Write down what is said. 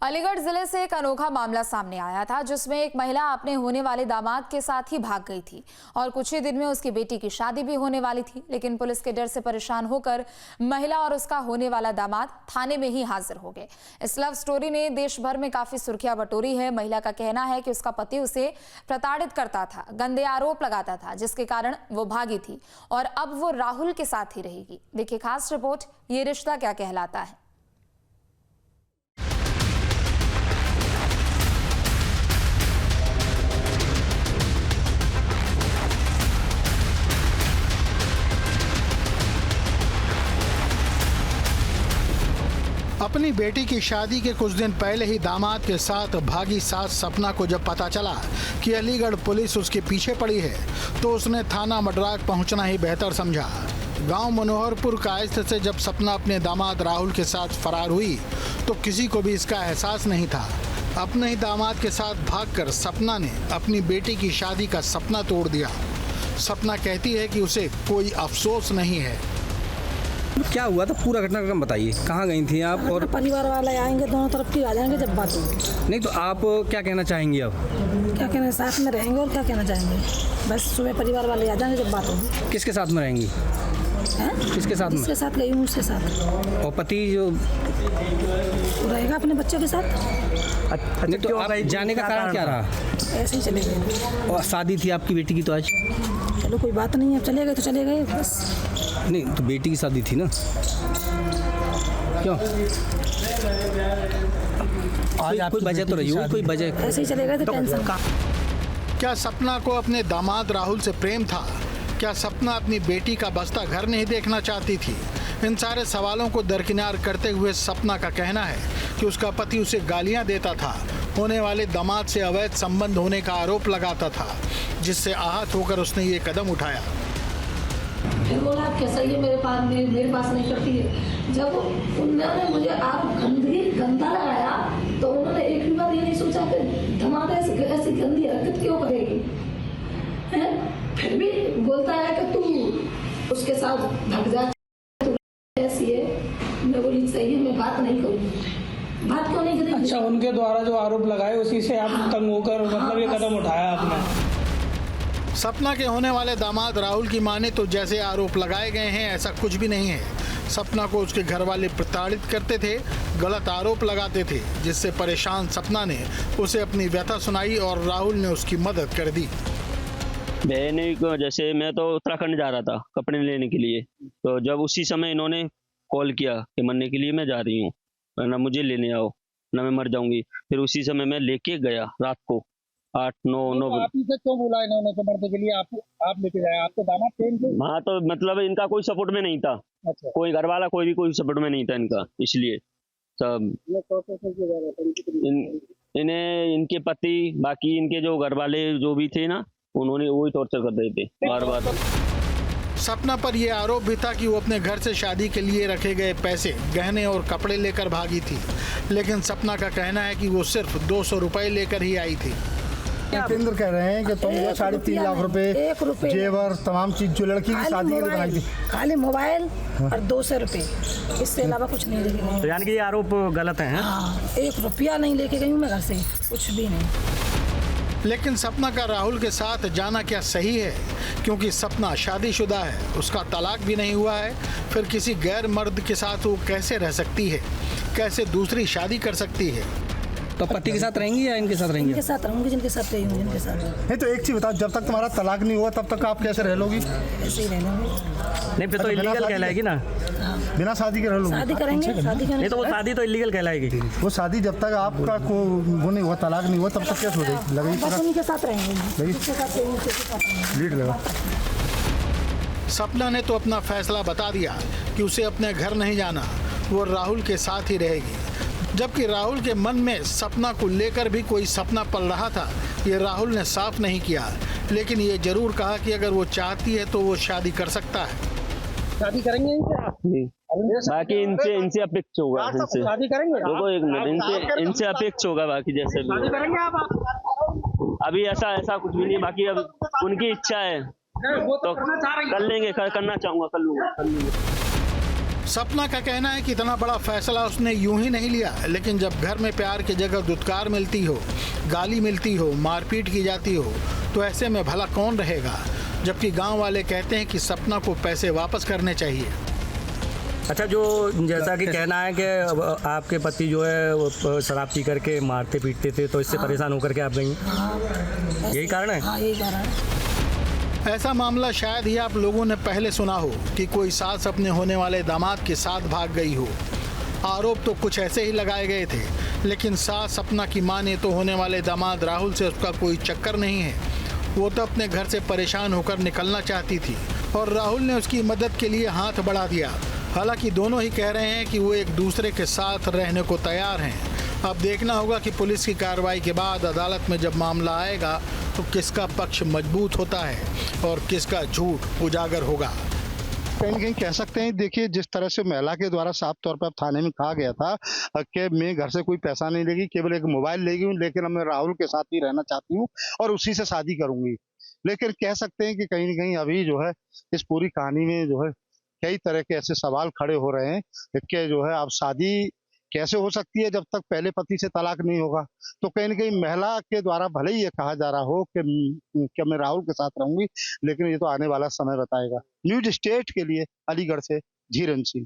अलीगढ़ जिले से एक अनोखा मामला सामने आया था, जिसमें एक महिला अपने होने वाले दामाद के साथ ही भाग गई थी और कुछ ही दिन में उसकी बेटी की शादी भी होने वाली थी। लेकिन पुलिस के डर से परेशान होकर महिला और उसका होने वाला दामाद थाने में ही हाजिर हो गए। इस लव स्टोरी ने देश भर में काफी सुर्खियां बटोरी है। महिला का कहना है कि उसका पति उसे प्रताड़ित करता था, गंदे आरोप लगाता था, जिसके कारण वो भागी थी और अब वो राहुल के साथ ही रहेगी। देखिए खास रिपोर्ट, ये रिश्ता क्या कहलाता है। अपनी बेटी की शादी के कुछ दिन पहले ही दामाद के साथ भागी सास सपना को जब पता चला कि अलीगढ़ पुलिस उसके पीछे पड़ी है, तो उसने थाना मडराक पहुंचना ही बेहतर समझा। गांव मनोहरपुर कायस्थ से जब सपना अपने दामाद राहुल के साथ फरार हुई तो किसी को भी इसका एहसास नहीं था। अपने ही दामाद के साथ भागकर सपना ने अपनी बेटी की शादी का सपना तोड़ दिया। सपना कहती है कि उसे कोई अफसोस नहीं है। क्या हुआ था, पूरा घटनाक्रम बताइए। कहाँ गई थी आप? और परिवार वाले आएंगे, दोनों तरफ की आ जाएंगे जब बात होगी। नहीं तो आप क्या कहना चाहेंगे अब? क्या कहना, साथ में रहेंगे और क्या कहना चाहेंगे। बस सुबह परिवार वाले आ जाएंगे जब बात होगी। किसके साथ में रहेंगी? किसके साथ में? उसके साथ गई हूँ, उसके साथ। और पति जो रहेगा अपने बच्चों के साथ। नहीं तो आप जाने का कारण क्या रहा? ऐसे ही चले गए। और शादी थी आपकी बेटी की तो आज? चलो कोई बात नहीं है, चले गए तो चले गए बस। नहीं तो बेटी की शादी थी ना, क्यों? कोई वजह तो रही हो, कोई वजह? ऐसे ही चले गए तो टेंशन का। क्या सपना को अपने दामाद राहुल से प्रेम था? क्या सपना अपनी बेटी का बसता घर नहीं देखना चाहती थी? इन सारे सवालों को दरकिनार करते हुए सपना का कहना है कि उसका पति उसे गालियां देता था, होने वाले दामाद से अवैध संबंध होने का आरोप लगाता था, जिससे आहत होकर उसने ये कदम उठाया। फिर बोला कैसा ये मेरे पास नहीं करती है। जब उन्होंने मुझे आप गंदा लगाया तो उन्होंने एक भी बार ये नहीं सोचा कि दामाद ऐसी गंदी हरकत क्यों करेगी। फिर भी बोलता है कि तू उसके साथ भाग जा, ऐसी है। मैं बोली सही है, मैं बात नहीं करूँगी। बात क्यों नहीं करेंगे? अच्छा, उनके द्वारा जो आरोप लगाए उसी से आप तंग होकर मतलब ये कदम उठाया आपने? सपना के होने वाले दामाद राहुल की माने तो जैसे आरोप लगाए गए हैं ऐसा कुछ भी नहीं है। सपना को उसके घर वाले प्रताड़ित करते थे, गलत आरोप लगाते थे, जिससे परेशान सपना ने उसे अपनी व्यथा सुनाई और राहुल ने उसकी मदद कर दी। जैसे मैं तो उत्तराखंड जा रहा था कपड़े लेने के लिए, तो जब उसी समय इन्होंने कॉल किया कि मरने के लिए मैं जा रही हूँ, ना मुझे लेने आओ ना मैं मर जाऊंगी। फिर उसी समय मैं लेके गया रात को 8-9 आप इसे क्यों बुलाया इन्होंने कि मरने के लिए आप लेके जाए? आपके दामाद थे इनके? हाँ, तो मतलब इनका कोई सपोर्ट में नहीं था। अच्छा। कोई घर वाला कोई भी कोई सपोर्ट में नहीं था इनका, इसलिए सब इन्हें इनके पति बाकी इनके जो घर वाले जो भी थे ना, उन्होंने वही टॉर्चर कर रहे थे बार बार। सपना पर यह आरोप भी था कि वो अपने घर से शादी के लिए रखे गए पैसे, गहने और कपड़े लेकर भागी थी, लेकिन सपना का कहना है कि वो सिर्फ 200 रुपए लेकर ही आई थी। केंद्र कह रहे हैं कि तुम 3.5 लाख रुपए जेवर तमाम चीज जो लड़की की शादी में बनाई थी, खाली मोबाइल और 200 रुपए, इससे अलावा कुछ नहीं लेके गई। तो यानी कि ये आरोप गलत है? हाँ, 1 रुपया नहीं लेके गई हूँ मैं घर से, कुछ भी नहीं। लेकिन सपना का राहुल के साथ जाना क्या सही है? क्योंकि सपना शादीशुदा है, उसका तलाक भी नहीं हुआ है। फिर किसी गैर मर्द के साथ वो कैसे रह सकती है? कैसे दूसरी शादी कर सकती है? तो पति के साथ रहेंगी या इनके साथ रहेंगी? इनके साथ रहूंगी, जिनके साथ रही हूँ जिनके साथ। नहीं तो एक चीज बताओ, जब तक तुम्हारा तलाक नहीं हुआ तब तक आप कैसे रह लोगी? ऐसे ही रह लूंगी। नहीं फिर तो इलीगल कहलाएगी ना? बिना शादी के रह लोगी? शादी करेंगे, शादी नहीं तो वो शादी तो इलीगल कहलाएगी। वो शादी जब तक आपका वो नहीं हुआ, तलाक नहीं हुआ, तब तक कैसे हो जाएगी? बस उनके साथ रहेंगे, लीड लगा। सपना ने तो अपना फैसला बता दिया कि उसे अपने घर नहीं जाना, वो राहुल के साथ ही रहेगी। जबकि राहुल के मन में सपना को लेकर भी कोई सपना पल रहा था, ये राहुल ने साफ नहीं किया, लेकिन ये जरूर कहा कि अगर वो चाहती है तो वो शादी कर सकता है। शादी करेंगे इनसे? बाकी इनसे अपेक्षा होगा, इनसे शादी करेंगे? देखो एक मिनट, इनसे अपेक्षा होगा बाकी जैसे शादी करेंगे आप? अभी ऐसा कुछ भी नहीं, बाकी अब उनकी इच्छा है तो कर लेंगे, करना चाहूँगा कर लूँगा। सपना का कहना है कि इतना बड़ा फैसला उसने यूं ही नहीं लिया, लेकिन जब घर में प्यार की जगह दुत्कार मिलती हो, गाली मिलती हो, मारपीट की जाती हो, तो ऐसे में भला कौन रहेगा। जबकि गांव वाले कहते हैं कि सपना को पैसे वापस करने चाहिए। अच्छा, जो जैसा कि कहना है कि आपके पति जो है वो शराब पी करके मारते पीटते थे, तो इससे परेशान होकर के आप गई, यही कारण है? हाँ, यही कारण है। ऐसा मामला शायद ही आप लोगों ने पहले सुना हो कि कोई सास अपने होने वाले दामाद के साथ भाग गई हो। आरोप तो कुछ ऐसे ही लगाए गए थे, लेकिन सास सपना की माने तो होने वाले दामाद राहुल से उसका कोई चक्कर नहीं है। वो तो अपने घर से परेशान होकर निकलना चाहती थी और राहुल ने उसकी मदद के लिए हाथ बढ़ा दिया। हालांकि दोनों ही कह रहे हैं कि वो एक दूसरे के साथ रहने को तैयार हैं। अब देखना होगा कि पुलिस की कार्रवाई के बाद अदालत में जब मामला आएगा तो किसका पक्ष मजबूत होता है और किसका झूठ उजागर होगा। कहीं न कहीं कह सकते हैं, देखिए जिस तरह से महिला के द्वारा साफ तौर पर अब थाने में कहा गया था कि मैं घर से कोई पैसा नहीं लेगी, केवल एक मोबाइल लेगी हूँ, लेकिन अब मैं राहुल के साथ ही रहना चाहती हूँ और उसी से शादी करूंगी। लेकिन कह सकते हैं कि कहीं न कहीं अभी जो है इस पूरी कहानी में जो है कई तरह के ऐसे सवाल खड़े हो रहे हैं कि जो है अब शादी कैसे हो सकती है जब तक पहले पति से तलाक नहीं होगा। तो कहीं न कहीं महिला के द्वारा भले ही ये कहा जा रहा हो कि मैं राहुल के साथ रहूंगी, लेकिन ये तो आने वाला समय बताएगा। न्यूज स्टेट के लिए अलीगढ़ से धीरेन्द्र सिंह।